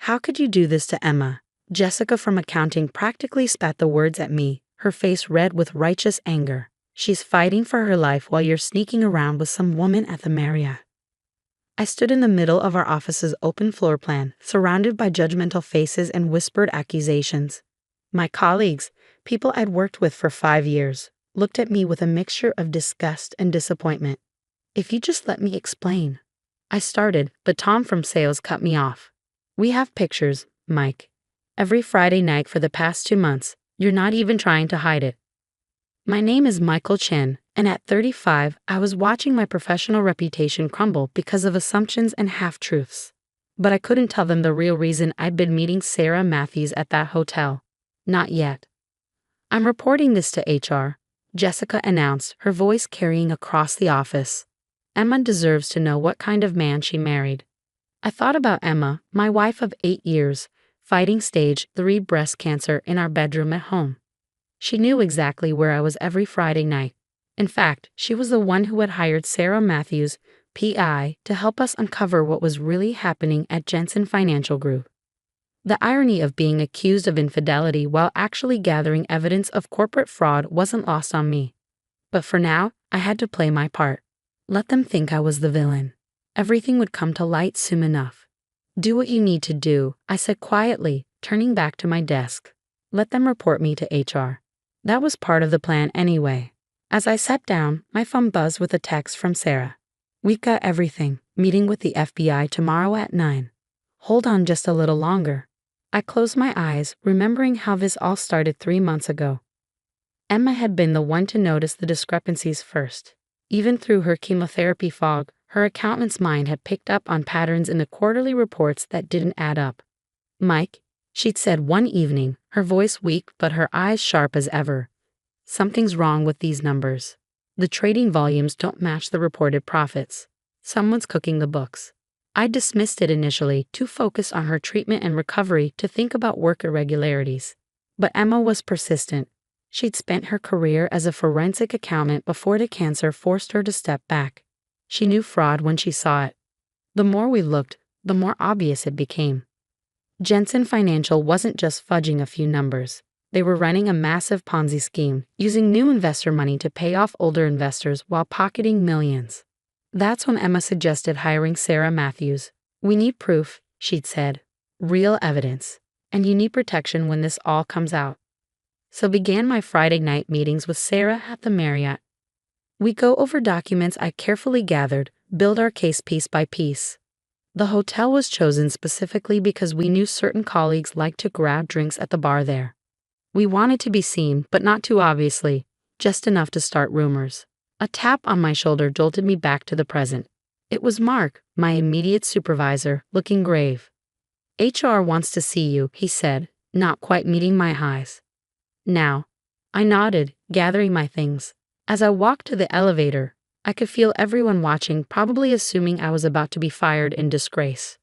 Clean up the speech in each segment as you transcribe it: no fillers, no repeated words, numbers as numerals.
How could you do this to Emma? Jessica from accounting practically spat the words at me, her face red with righteous anger. She's fighting for her life while you're sneaking around with some woman at the Marriott. I stood in the middle of our office's open floor plan, surrounded by judgmental faces and whispered accusations. My colleagues, people I'd worked with for 5 years, looked at me with a mixture of disgust and disappointment. If you just let me explain. I started, but Tom from sales cut me off. We have pictures, Mike. Every Friday night for the past 2 months, you're not even trying to hide it. My name is Michael Chen, and at 35, I was watching my professional reputation crumble because of assumptions and half-truths. But I couldn't tell them the real reason I'd been meeting Sarah Matthews at that hotel. Not yet. I'm reporting this to HR, Jessica announced, her voice carrying across the office. Emma deserves to know what kind of man she married. I thought about Emma, my wife of 8 years, fighting stage 3 breast cancer in our bedroom at home. She knew exactly where I was every Friday night. In fact, she was the one who had hired Sarah Matthews, PI, to help us uncover what was really happening at Jensen Financial Group. The irony of being accused of infidelity while actually gathering evidence of corporate fraud wasn't lost on me. But for now, I had to play my part. Let them think I was the villain. Everything would come to light soon enough. Do what you need to do, I said quietly, turning back to my desk. Let them report me to HR. That was part of the plan anyway. As I sat down, my phone buzzed with a text from Sarah. We've got everything. Meeting with the FBI tomorrow at 9. Hold on just a little longer. I closed my eyes, remembering how this all started 3 months ago. Emma had been the one to notice the discrepancies first. Even through her chemotherapy fog, her accountant's mind had picked up on patterns in the quarterly reports that didn't add up. Mike, she'd said one evening, her voice weak but her eyes sharp as ever. Something's wrong with these numbers. The trading volumes don't match the reported profits. Someone's cooking the books. I dismissed it initially, too focused on her treatment and recovery to think about work irregularities. But Emma was persistent. She'd spent her career as a forensic accountant before the cancer forced her to step back. She knew fraud when she saw it. The more we looked, the more obvious it became. Jensen Financial wasn't just fudging a few numbers. They were running a massive Ponzi scheme, using new investor money to pay off older investors while pocketing millions. That's when Emma suggested hiring Sarah Matthews. We need proof, she'd said. Real evidence. And you need protection when this all comes out. So began my Friday night meetings with Sarah at the Marriott. We go over documents I carefully gathered, build our case piece by piece. The hotel was chosen specifically because we knew certain colleagues liked to grab drinks at the bar there. We wanted to be seen, but not too obviously, just enough to start rumors. A tap on my shoulder jolted me back to the present. It was Mark, my immediate supervisor, looking grave. HR wants to see you, he said, not quite meeting my highs. Now. I nodded, gathering my things. As I walked to the elevator, I could feel everyone watching, probably assuming I was about to be fired in disgrace.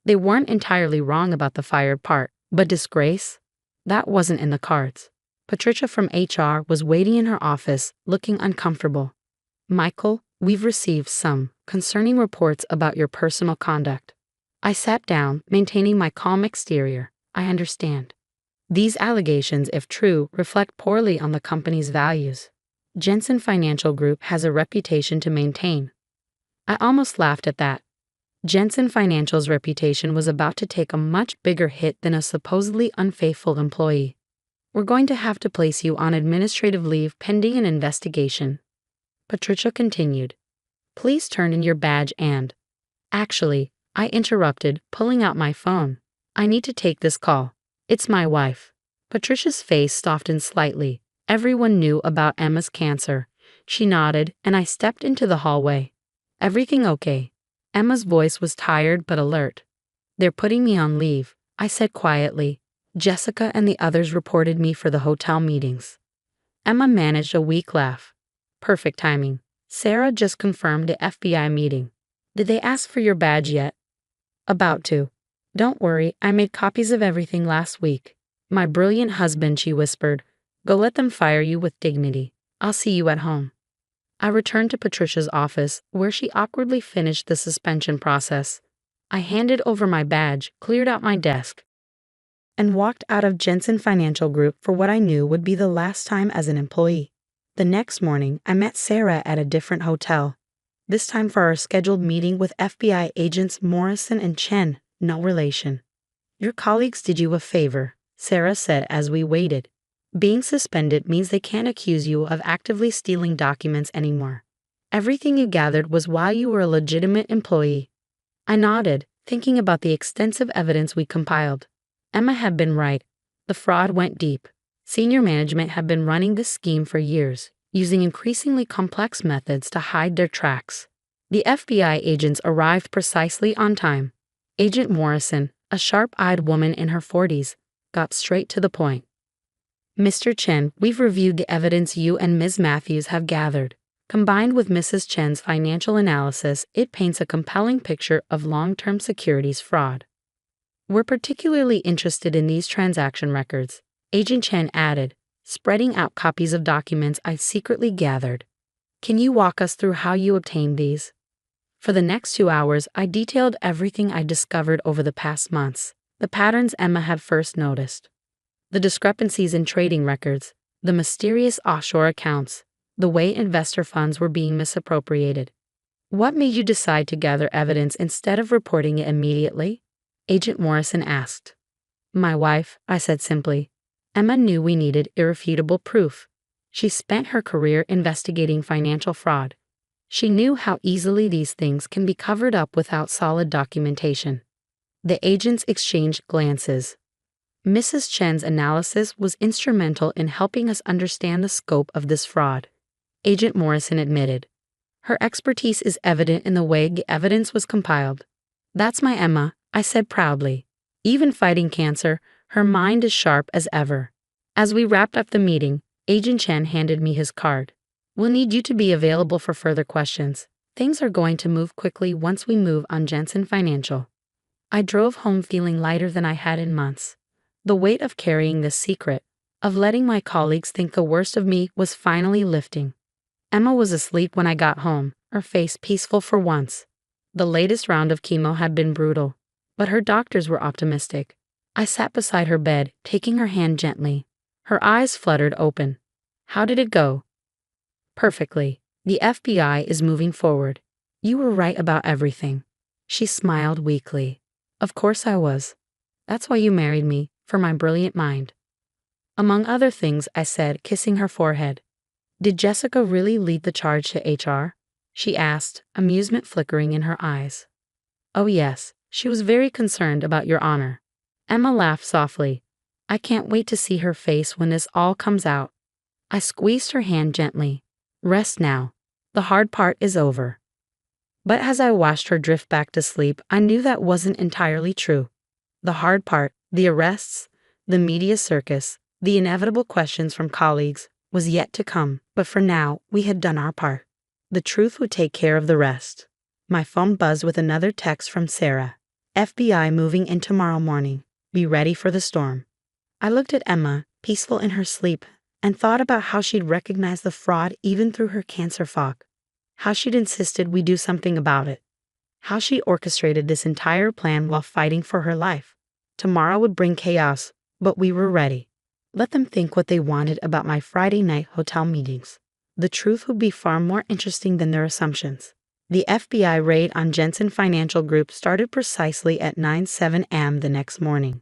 They weren't entirely wrong about the fired part, but disgrace? That wasn't in the cards. Patricia from HR was waiting in her office, looking uncomfortable. Michael, we've received some concerning reports about your personal conduct. I sat down, maintaining my calm exterior. I understand. These allegations, if true, reflect poorly on the company's values. Jensen Financial Group has a reputation to maintain. I almost laughed at that. Jensen Financial's reputation was about to take a much bigger hit than a supposedly unfaithful employee. We're going to have to place you on administrative leave pending an investigation. Patricia continued. Please turn in your badge and... Actually, I interrupted, pulling out my phone. I need to take this call. It's my wife. Patricia's face softened slightly. Everyone knew about Emma's cancer. She nodded, and I stepped into the hallway. Everything okay? Emma's voice was tired but alert. They're putting me on leave, I said quietly. Jessica and the others reported me for the hotel meetings. Emma managed a weak laugh. Perfect timing. Sarah just confirmed the FBI meeting. Did they ask for your badge yet? About to. Don't worry, I made copies of everything last week. My brilliant husband, she whispered. Go let them fire you with dignity. I'll see you at home. I returned to Patricia's office, where she awkwardly finished the suspension process. I handed over my badge, cleared out my desk, and walked out of Jensen Financial Group for what I knew would be the last time as an employee. The next morning, I met Sarah at a different hotel, this time for our scheduled meeting with FBI agents Morrison and Chen, no relation. Your colleagues did you a favor, Sarah said as we waited. Being suspended means they can't accuse you of actively stealing documents anymore. Everything you gathered was while you were a legitimate employee. I nodded, thinking about the extensive evidence we compiled. Emma had been right. The fraud went deep. Senior management had been running this scheme for years, using increasingly complex methods to hide their tracks. The FBI agents arrived precisely on time. Agent Morrison, a sharp-eyed woman in her 40s, got straight to the point. Mr. Chen, we've reviewed the evidence you and Ms. Matthews have gathered. Combined with Mrs. Chen's financial analysis, it paints a compelling picture of long-term securities fraud. We're particularly interested in these transaction records, Agent Chen added, spreading out copies of documents I secretly gathered. Can you walk us through how you obtained these? For the next 2 hours, I detailed everything I discovered over the past months, the patterns Emma had first noticed, the discrepancies in trading records, the mysterious offshore accounts, the way investor funds were being misappropriated. What made you decide to gather evidence instead of reporting it immediately? Agent Morrison asked. My wife, I said simply. Emma knew we needed irrefutable proof. She spent her career investigating financial fraud. She knew how easily these things can be covered up without solid documentation. The agents exchanged glances. Mrs. Chen's analysis was instrumental in helping us understand the scope of this fraud, Agent Morrison admitted. Her expertise is evident in the way the evidence was compiled. That's my Emma, I said proudly. Even fighting cancer, her mind is sharp as ever. As we wrapped up the meeting, Agent Chen handed me his card. We'll need you to be available for further questions. Things are going to move quickly once we move on Jensen Financial. I drove home feeling lighter than I had in months. The weight of carrying this secret, of letting my colleagues think the worst of me, was finally lifting. Emma was asleep when I got home, her face peaceful for once. The latest round of chemo had been brutal, but her doctors were optimistic. I sat beside her bed, taking her hand gently. Her eyes fluttered open. How did it go? Perfectly. The FBI is moving forward. You were right about everything. She smiled weakly. Of course I was. That's why you married me, for my brilliant mind. Among other things, I said, kissing her forehead. Did Jessica really lead the charge to HR? She asked, amusement flickering in her eyes. Oh yes, she was very concerned about your honor. Emma laughed softly. I can't wait to see her face when this all comes out. I squeezed her hand gently. Rest now. The hard part is over. But as I watched her drift back to sleep, I knew that wasn't entirely true. The hard part, the arrests, the media circus, the inevitable questions from colleagues, was yet to come, but for now, we had done our part. The truth would take care of the rest. My phone buzzed with another text from Sarah. FBI moving in tomorrow morning. Be ready for the storm. I looked at Emma, peaceful in her sleep, and thought about how she'd recognized the fraud even through her cancer fog. How she'd insisted we do something about it. How she orchestrated this entire plan while fighting for her life. Tomorrow would bring chaos, but we were ready. Let them think what they wanted about my Friday night hotel meetings. The truth would be far more interesting than their assumptions. The FBI raid on Jensen Financial Group started precisely at 9:07 a.m. the next morning.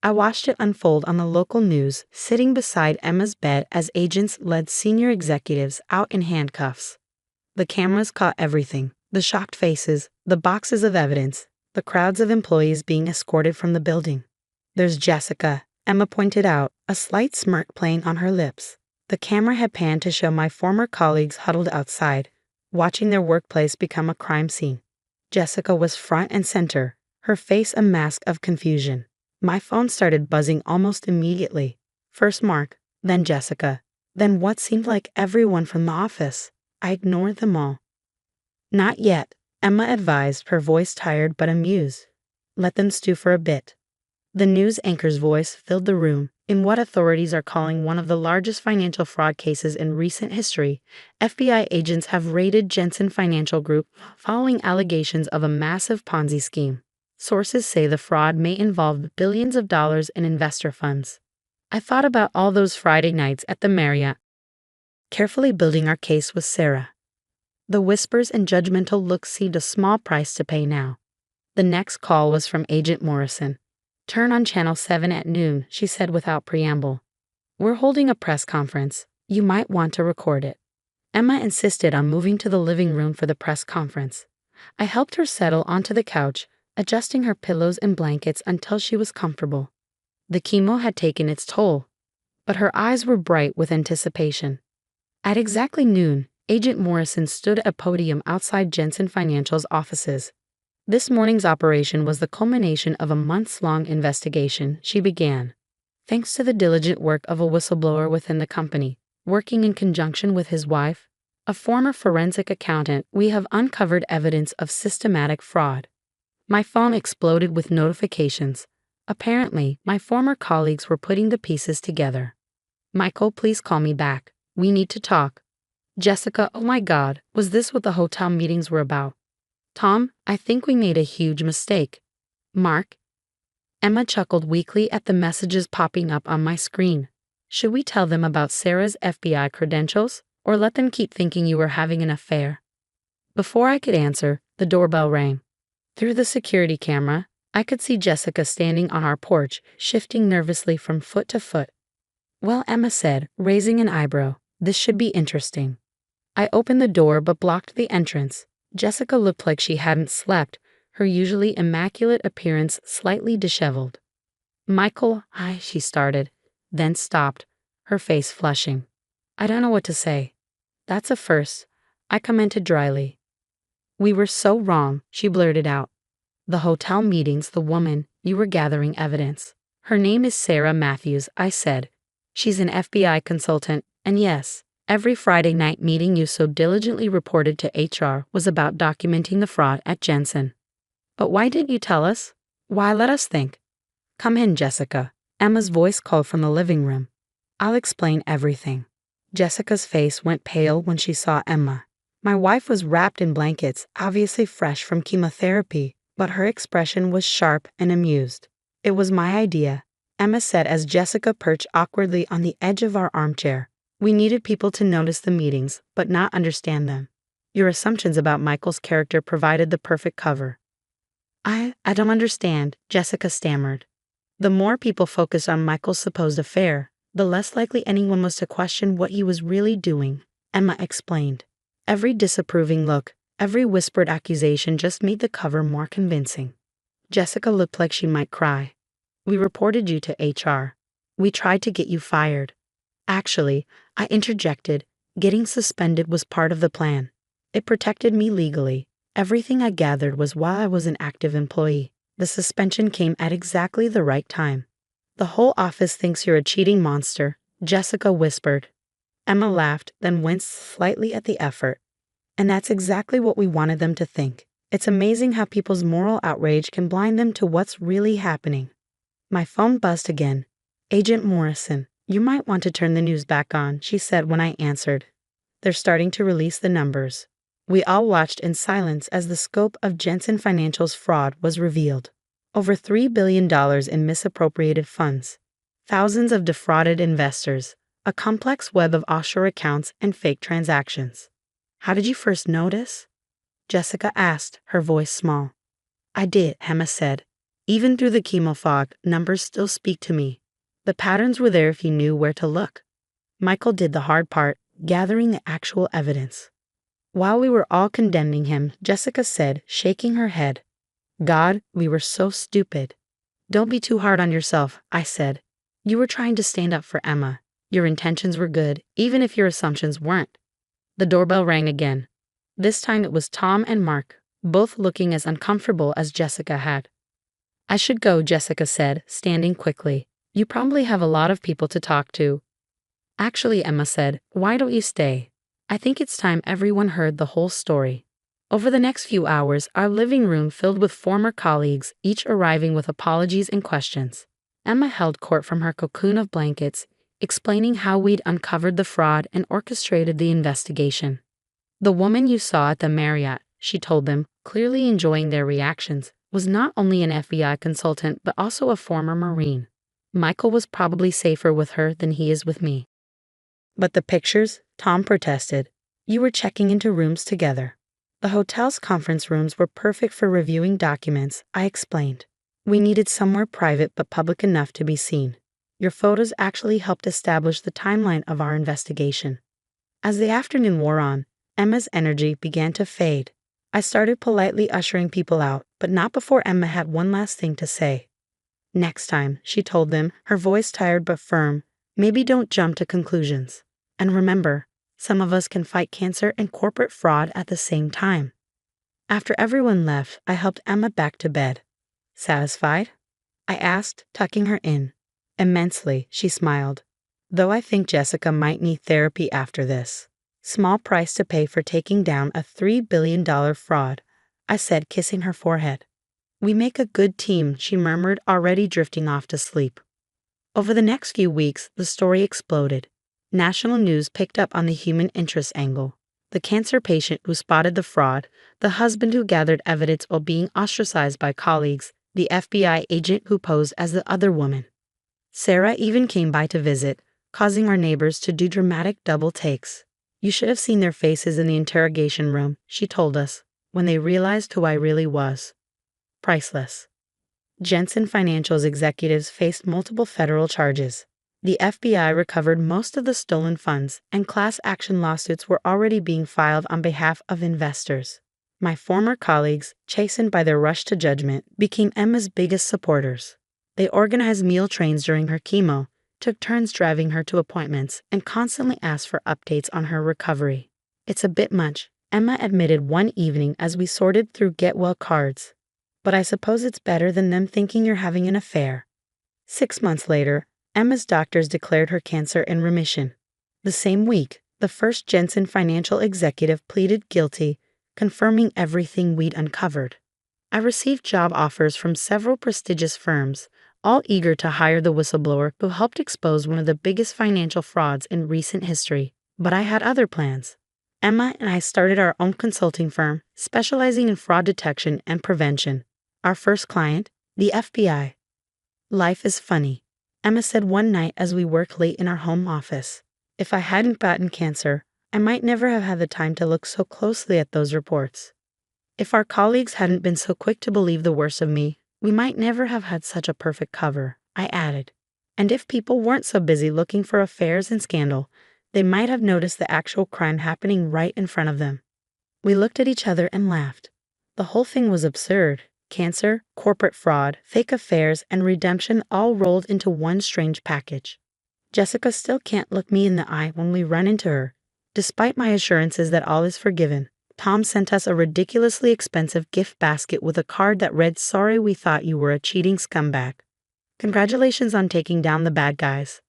I watched it unfold on the local news, sitting beside Emma's bed as agents led senior executives out in handcuffs. The cameras caught everything, the shocked faces, the boxes of evidence, the crowds of employees being escorted from the building. There's Jessica, Emma pointed out, a slight smirk playing on her lips. The camera had panned to show my former colleagues huddled outside, watching their workplace become a crime scene. Jessica was front and center, her face a mask of confusion. My phone started buzzing almost immediately. First Mark, then Jessica, then what seemed like everyone from the office. I ignored them all. Not yet, Emma advised, her voice tired but amused. Let them stew for a bit. The news anchor's voice filled the room. In what authorities are calling one of the largest financial fraud cases in recent history, FBI agents have raided Jensen Financial Group following allegations of a massive Ponzi scheme. Sources say the fraud may involve billions of dollars in investor funds. I thought about all those Friday nights at the Marriott, carefully building our case with Sarah. The whispers and judgmental looks seemed a small price to pay now. The next call was from Agent Morrison. "Turn on Channel 7 at noon," she said without preamble. "We're holding a press conference. You might want to record it." Emma insisted on moving to the living room for the press conference. I helped her settle onto the couch, adjusting her pillows and blankets until she was comfortable. The chemo had taken its toll, but her eyes were bright with anticipation. At exactly noon, Agent Morrison stood at a podium outside Jensen Financial's offices. "This morning's operation was the culmination of a months-long investigation," she began. "Thanks to the diligent work of a whistleblower within the company, working in conjunction with his wife, a former forensic accountant, we have uncovered evidence of systematic fraud." My phone exploded with notifications. Apparently, my former colleagues were putting the pieces together. "Michael, please call me back. We need to talk." "Jessica, oh my God, was this what the hotel meetings were about?" "Tom, I think we made a huge mistake." "Mark?" Emma chuckled weakly at the messages popping up on my screen. "Should we tell them about Sarah's FBI credentials, or let them keep thinking you were having an affair?" Before I could answer, the doorbell rang. Through the security camera, I could see Jessica standing on our porch, shifting nervously from foot to foot. "Well," Emma said, raising an eyebrow, "this should be interesting." I opened the door but blocked the entrance. Jessica looked like she hadn't slept, her usually immaculate appearance slightly disheveled. "Michael, she started, then stopped, her face flushing. "I don't know what to say." "That's a first," I commented dryly. "We were so wrong," she blurted out. "The hotel meetings, the woman, you were gathering evidence. Her name is Sarah Matthews," I said. "She's an FBI consultant, and yes, every Friday night meeting you so diligently reported to HR was about documenting the fraud at Jensen." "But why didn't you tell us? Why let us think?" "Come in, Jessica," Emma's voice called from the living room. "I'll explain everything." Jessica's face went pale when she saw Emma. My wife was wrapped in blankets, obviously fresh from chemotherapy, but her expression was sharp and amused. "It was my idea," Emma said as Jessica perched awkwardly on the edge of our armchair. "We needed people to notice the meetings, but not understand them. Your assumptions about Michael's character provided the perfect cover." I don't understand," Jessica stammered. "The more people focused on Michael's supposed affair, the less likely anyone was to question what he was really doing," Emma explained. "Every disapproving look, every whispered accusation just made the cover more convincing." Jessica looked like she might cry. "We reported you to HR. We tried to get you fired." "Actually," I interjected, "getting suspended was part of the plan. It protected me legally. Everything I gathered was while I was an active employee. The suspension came at exactly the right time." "The whole office thinks you're a cheating monster," Jessica whispered. Emma laughed, then winced slightly at the effort. "And that's exactly what we wanted them to think. It's amazing how people's moral outrage can blind them to what's really happening." My phone buzzed again. "Agent Morrison, you might want to turn the news back on," she said when I answered. "They're starting to release the numbers." We all watched in silence as the scope of Jensen Financial's fraud was revealed. Over $3 billion in misappropriated funds, thousands of defrauded investors, a complex web of offshore accounts and fake transactions. "How did you first notice?" Jessica asked, her voice small. "I did," Emma said. "Even through the chemo fog, numbers still speak to me. The patterns were there if you knew where to look." Michael did the hard part, gathering the actual evidence. While we were all condemning him, Jessica said, shaking her head, "God, we were so stupid." "Don't be too hard on yourself," I said. "You were trying to stand up for Emma. Your intentions were good, even if your assumptions weren't." The doorbell rang again. This time it was Tom and Mark, both looking as uncomfortable as Jessica had. "I should go," Jessica said, standing quickly. "You probably have a lot of people to talk to." "Actually," Emma said, "why don't you stay? I think it's time everyone heard the whole story." Over the next few hours, our living room filled with former colleagues, each arriving with apologies and questions. Emma held court from her cocoon of blankets, explaining how we'd uncovered the fraud and orchestrated the investigation. "The woman you saw at the Marriott," she told them, clearly enjoying their reactions, was not only an FBI consultant but also a former Marine. Michael was probably safer with her than he is with me. But the pictures, Tom protested. You were checking into rooms together. The hotel's conference rooms were perfect for reviewing documents, I explained. We needed somewhere private but public enough to be seen. Your photos actually helped establish the timeline of our investigation. As the afternoon wore on, Emma's energy began to fade. I started politely ushering people out, but not before Emma had one last thing to say. Next time, she told them, her voice tired but firm, maybe don't jump to conclusions. And remember, some of us can fight cancer and corporate fraud at the same time. After everyone left, I helped Emma back to bed. Satisfied? I asked, tucking her in. Immensely, she smiled. Though I think Jessica might need therapy after this. Small price to pay for taking down a $3 billion fraud, I said, kissing her forehead. We make a good team, she murmured, already drifting off to sleep. Over the next few weeks, the story exploded. National news picked up on the human interest angle. The cancer patient who spotted the fraud, the husband who gathered evidence while being ostracized by colleagues, the FBI agent who posed as the other woman. Sarah even came by to visit, causing our neighbors to do dramatic double takes. You should have seen their faces in the interrogation room, she told us, when they realized who I really was. Priceless. Jensen Financial's executives faced multiple federal charges. The FBI recovered most of the stolen funds, and class action lawsuits were already being filed on behalf of investors. My former colleagues, chastened by their rush to judgment, became Emma's biggest supporters. They organized meal trains during her chemo, took turns driving her to appointments, and constantly asked for updates on her recovery. It's a bit much, Emma admitted one evening as we sorted through get-well cards. But I suppose it's better than them thinking you're having an affair. 6 months later, Emma's doctors declared her cancer in remission. The same week, the first Jensen Financial executive pleaded guilty, confirming everything we'd uncovered. I received job offers from several prestigious firms, all eager to hire the whistleblower who helped expose one of the biggest financial frauds in recent history. But I had other plans. Emma and I started our own consulting firm, specializing in fraud detection and prevention. Our first client, the FBI. Life is funny, Emma said one night as we worked late in our home office. If I hadn't gotten cancer, I might never have had the time to look so closely at those reports. If our colleagues hadn't been so quick to believe the worst of me, we might never have had such a perfect cover, I added. And if people weren't so busy looking for affairs and scandal, they might have noticed the actual crime happening right in front of them. We looked at each other and laughed. The whole thing was absurd. Cancer, corporate fraud, fake affairs, and redemption all rolled into one strange package. Jessica still can't look me in the eye when we run into her. Despite my assurances that all is forgiven, Tom sent us a ridiculously expensive gift basket with a card that read, "Sorry we thought you were a cheating scumbag. Congratulations on taking down the bad guys."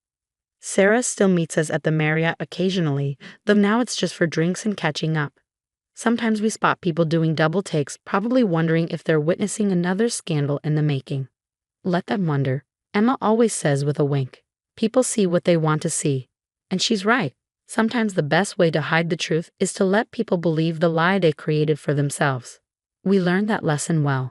Sarah still meets us at the Marriott occasionally, though now it's just for drinks and catching up. Sometimes we spot people doing double takes, probably wondering if they're witnessing another scandal in the making. Let them wonder, Emma always says with a wink. People see what they want to see. And she's right. Sometimes the best way to hide the truth is to let people believe the lie they created for themselves. We learned that lesson well.